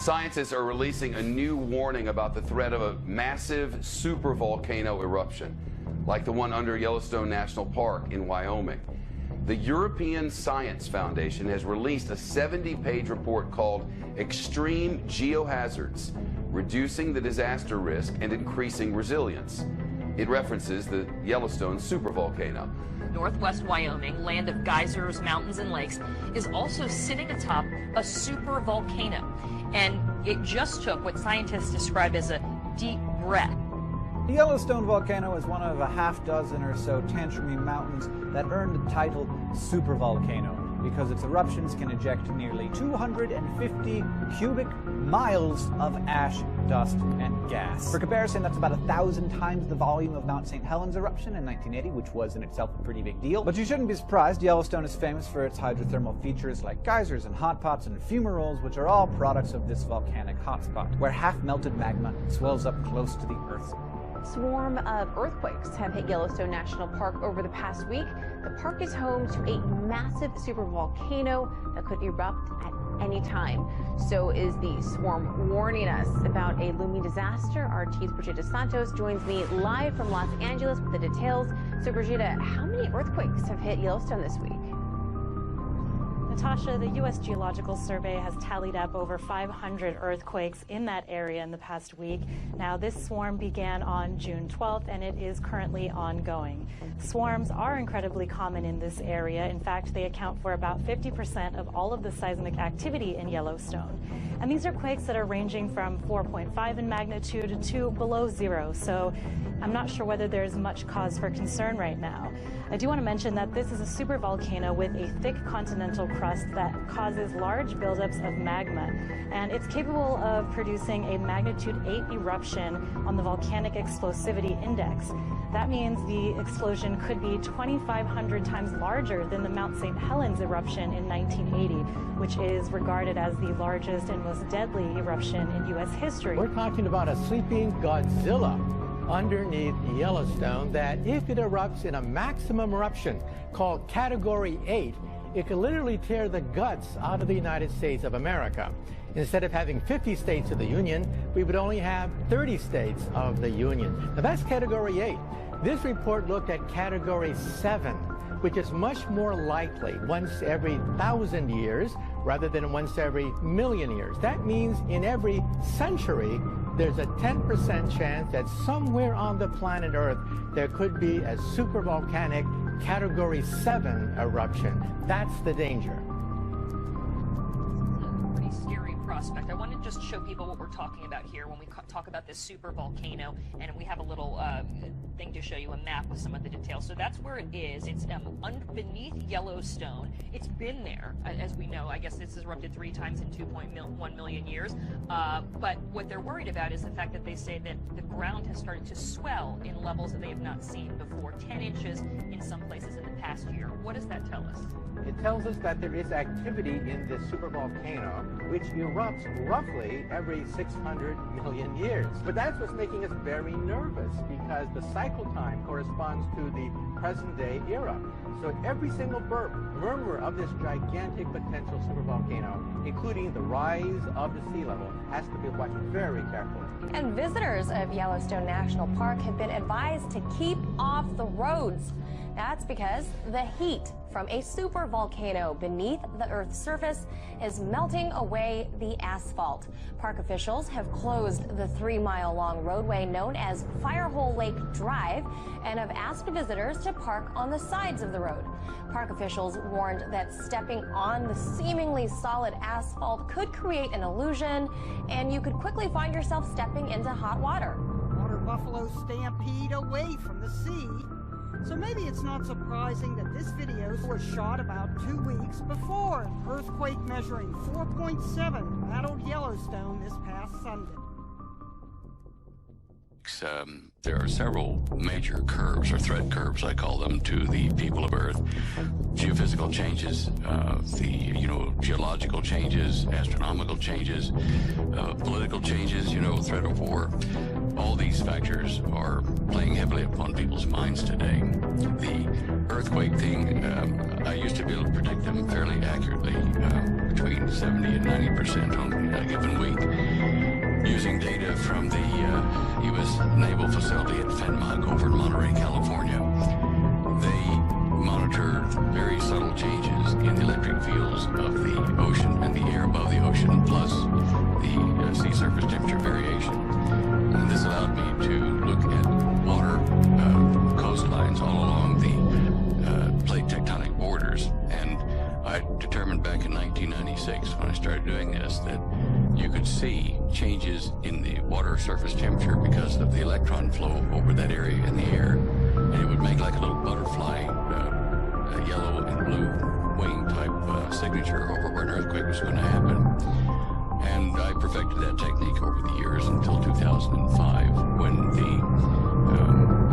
Scientists are releasing a new warning about the threat of a massive supervolcano eruption, like the one under Yellowstone National Park in Wyoming. The European Science Foundation has released a 70-page report called Extreme Geohazards: Reducing the Disaster Risk and Increasing Resilience. It references the Yellowstone supervolcano. Northwest Wyoming, land of geysers, mountains, and lakes, is also sitting atop a supervolcano. And it just took what scientists describe as a deep breath. The Yellowstone volcano is one of a half-dozen or so tantrumy mountains that earned the title supervolcano because its eruptions can eject nearly 250 cubic miles of ash, dust, and gas. For comparison, that's about 1,000 times the volume of Mount St. Helens eruption in 1980, which was in itself a pretty big deal. But you shouldn't be surprised. Yellowstone is famous for its hydrothermal features like geysers and hot pots and fumaroles, which are all products of this volcanic hotspot, where half-melted magma swells up close to the Earth. Swarm of earthquakes have hit Yellowstone National Park over the past week. The park is home to a massive supervolcano that could erupt at any time. So is the swarm warning us about a looming disaster. Our RT's Brigida Santos joins me live from Los Angeles with the details. So Brigida, how many earthquakes have hit Yellowstone this week? Natasha, the U.S. Geological Survey has tallied up over 500 earthquakes in that area in the past week. Now, this swarm began on June 12th, and it is currently ongoing. Swarms are incredibly common in this area. In fact, they account for about 50% of all of the seismic activity in Yellowstone. And these are quakes that are ranging from 4.5 in magnitude to below zero. So I'm not sure whether there's much cause for concern right now. I do want to mention that this is a supervolcano with a thick continental crust that causes large buildups of magma, and it's capable of producing a magnitude 8 eruption on the volcanic explosivity index. That means the explosion could be 2,500 times larger than the Mount St. Helens eruption in 1980, which is regarded as the largest and most deadly eruption in U.S. history. We're talking about a sleeping Godzilla underneath Yellowstone that, if it erupts in a maximum eruption called Category 8, it could literally tear the guts out of the United States of America. Instead of having 50 states of the Union, we would only have 30 states of the Union. Now, that's Category 8. This report looked at Category 7, which is much more likely once every 1,000 years rather than once every million years. That means in every century, there's a 10% chance that somewhere on the planet Earth there could be a supervolcanic Category 7 eruption. That's the danger. Pretty scary prospect. I want to just show people what we're talking about here when we talk about this supervolcano, and we have a little thing to show you, a map with some of the details. So that's where it is. It's beneath Yellowstone. It's been there, as we know. I guess this has erupted 3 times in 2.1 million years. But what they're worried about is the fact that they say that the ground has started to swell in levels that they have not seen before, 10 inches in some places in the past year. What does that tell us? It tells us that there is activity in this supervolcano, which erupts roughly every 600 million years. But that's what's making us very nervous, because the cycle time corresponds to the present-day era. So every single murmur of this gigantic potential supervolcano, including the rise of the sea level, has to be watched very carefully. And visitors of Yellowstone National Park have been advised to keep off the roads. That's because the heat from a supervolcano beneath the Earth's surface is melting away the asphalt. Park officials have closed the 3-mile-long roadway known as Firehole Lake Drive and have asked visitors to park on the sides of the road. Park officials warned that stepping on the seemingly solid asphalt could create an illusion, and you could quickly find yourself stepping into hot water. Water buffalo stampede away from the sea. So maybe it's not surprising that this video was shot about 2 weeks before an earthquake measuring 4.7 rattled Yellowstone this past Sunday. There are several major curves, or threat curves, I call them, to the people of Earth. Geophysical changes, geological changes, astronomical changes, political changes, threat of war. All these factors are playing heavily upon people's minds today. The earthquake thing, I used to be able to predict them fairly accurately, between 70 and 90% on a given week. data from the U.S. Naval Facility at Fenmont over in Monterey, California. They monitor very subtle changes in the electric fields of the ocean and the air above the ocean, plus the sea surface temperature variation. And this allowed me to look at water coastlines all along the plate tectonic borders. And I determined back in 1996, when I started doing this, that you could see changes in the water surface temperature because of the electron flow over that area in the air. And it would make like a little butterfly, a yellow and blue wing type signature over where an earthquake was going to happen. And I perfected that technique over the years until 2005, when the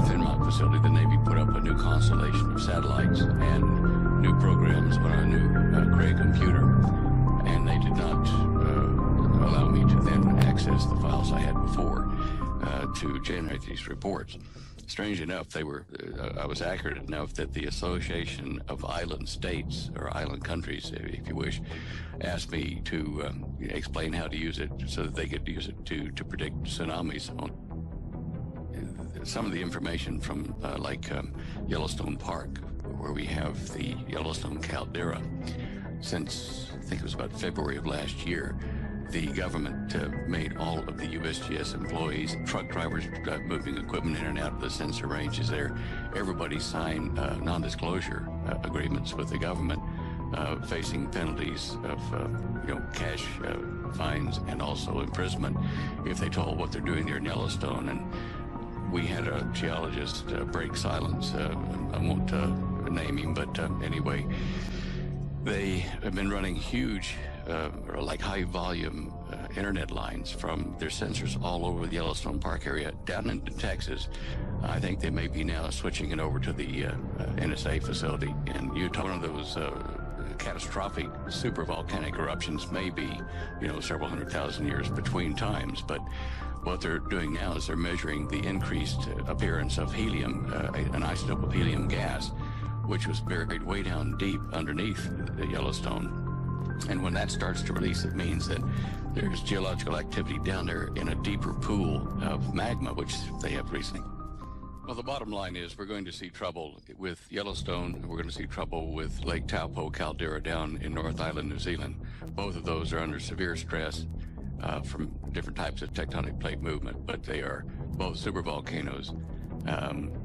Fenmont facility, the Navy, put up a new constellation of satellites and new programs on a new Cray computer. And they did not allow me to then access the files I had before to generate these reports. Strange enough, they were I was accurate enough that the Association of Island States, or island countries, if you wish, asked me to explain how to use it so that they could use it to predict tsunamis. Some of the information from Yellowstone Park, where we have the Yellowstone caldera, since I think it was about February of last year, the government made all of the USGS employees, truck drivers moving equipment in and out of the sensor ranges there, everybody signed non-disclosure agreements with the government, facing penalties of cash fines and also imprisonment if they told what they're doing there in Yellowstone. And we had a geologist break silence. I won't name him, but anyway, they have been running huge, high volume internet lines from their sensors all over the Yellowstone Park area down into Texas. I think they may be now switching it over to the NSA facility in Utah. One of those catastrophic supervolcanic eruptions may be, several 100,000 years between times, but what they're doing now is they're measuring the increased appearance of helium, an isotope of helium gas, which was buried way down deep underneath the Yellowstone. And when that starts to release, it means that there's geological activity down there in a deeper pool of magma, which they have recently. Well, the bottom line is we're going to see trouble with Yellowstone, and we're going to see trouble with Lake Taupo caldera down in North Island, New Zealand. Both of those are under severe stress from different types of tectonic plate movement, but they are both supervolcanoes.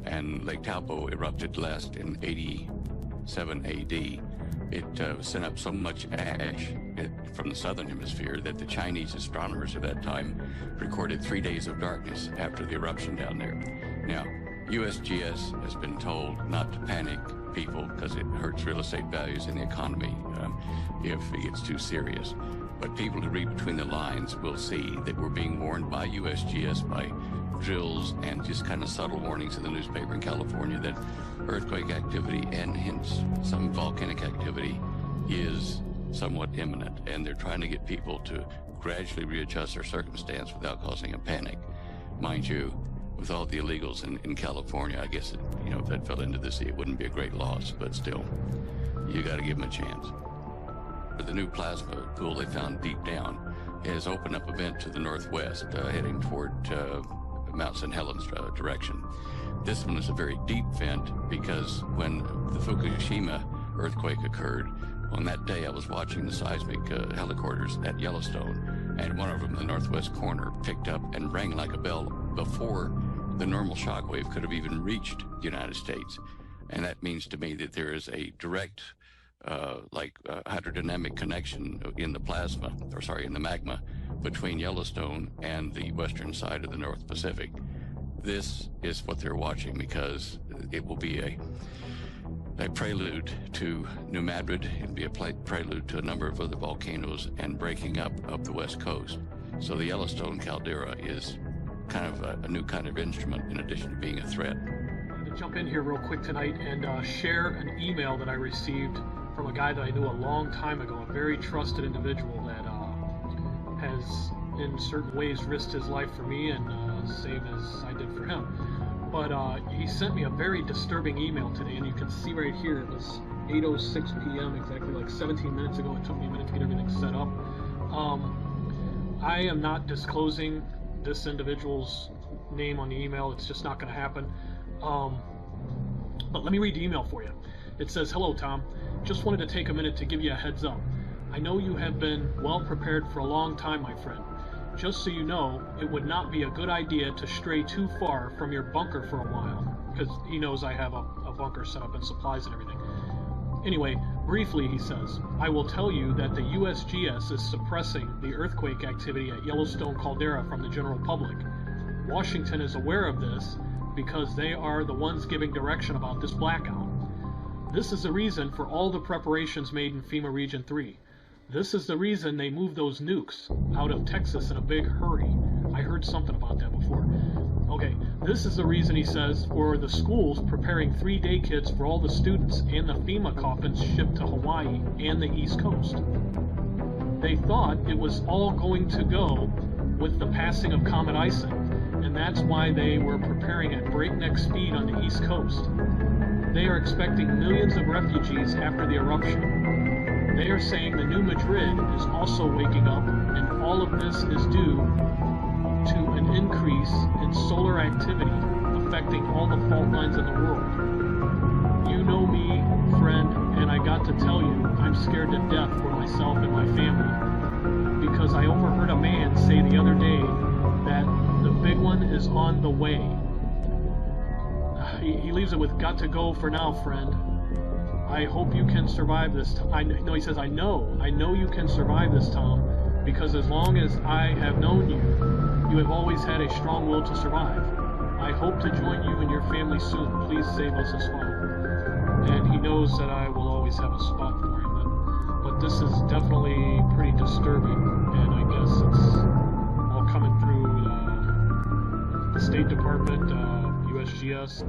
And Lake Taupo erupted last in 87 AD. It sent up so much ash from the southern hemisphere that the Chinese astronomers at that time recorded 3 days of darkness after the eruption down there. Now, USGS has been told not to panic people because it hurts real estate values in the economy if it gets too serious. But people who read between the lines will see that we're being warned by USGS, by drills and just kind of subtle warnings in the newspaper in California that earthquake activity and hence some volcanic activity is somewhat imminent, and they're trying to get people to gradually readjust their circumstance without causing a panic. Mind you, with all the illegals in California, I guess if that fell into the sea, it wouldn't be a great loss, but still, you got to give them a chance. The new plasma pool they found deep down has opened up a vent to the northwest, heading toward Mount St. Helens direction. This one is a very deep vent because when the Fukushima earthquake occurred, on that day I was watching the seismic helicopters at Yellowstone, and one of them in the northwest corner picked up and rang like a bell before the normal shock wave could have even reached the United States. And that means to me that there is a direct hydrodynamic connection in the magma between Yellowstone and the western side of the North Pacific. This is what they're watching because it will be a prelude to New Madrid. It'll be a prelude to a number of other volcanoes and breaking up the west coast. So the Yellowstone caldera is kind of a new kind of instrument in addition to being a threat. I wanted to jump in here real quick tonight and share an email that I received from a guy that I knew a long time ago, a very trusted individual that has in certain ways risked his life for me and same as I did for him. But he sent me a very disturbing email today, and you can see right here it was 8:06 p.m. exactly like 17 minutes ago. It took me a minute to get everything set up. I am not disclosing this individual's name on the email. It's just not going to happen. But let me read the email for you. It says, "Hello, Tom. Just wanted to take a minute to give you a heads up. I know you have been well prepared for a long time, my friend. Just so you know, it would not be a good idea to stray too far from your bunker for a while," because he knows I have a bunker set up and supplies and everything. Anyway, briefly, he says, "I will tell you that the USGS is suppressing the earthquake activity at Yellowstone Caldera from the general public. Washington is aware of this because they are the ones giving direction about this blackout. This is the reason for all the preparations made in FEMA Region 3. This is the reason they moved those nukes out of Texas in a big hurry." I heard something about that before. Okay, this is the reason, he says, for the schools preparing 3-day kits for all the students and the FEMA coffins shipped to Hawaii and the East Coast. They thought it was all going to go with the passing of Comet Ison, and that's why they were preparing at breakneck speed on the East Coast. They are expecting millions of refugees after the eruption. They are saying the new Madrid is also waking up, and all of this is due to an increase in solar activity affecting all the fault lines in the world. You know me, friend, and I got to tell you, I'm scared to death for myself and my family, because I overheard a man say the other day that the big one is on the way. He leaves it with, "Got to go for now, friend. I hope you can survive this." He says, I know you can survive this, Tom, because as long as I have known you, you have always had a strong will to survive. I hope to join you and your family soon. Please save us a spot. And he knows that I will always have a spot for him. But this is definitely pretty disturbing, and I guess it's all coming through the State Department, USGS.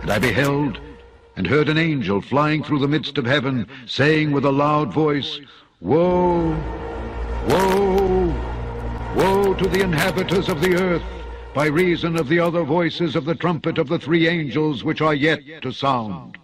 And I beheld and heard an angel flying through the midst of heaven, saying with a loud voice, "Woe, woe, woe to the inhabitants of the earth, by reason of the other voices of the trumpet of the 3 angels which are yet to sound."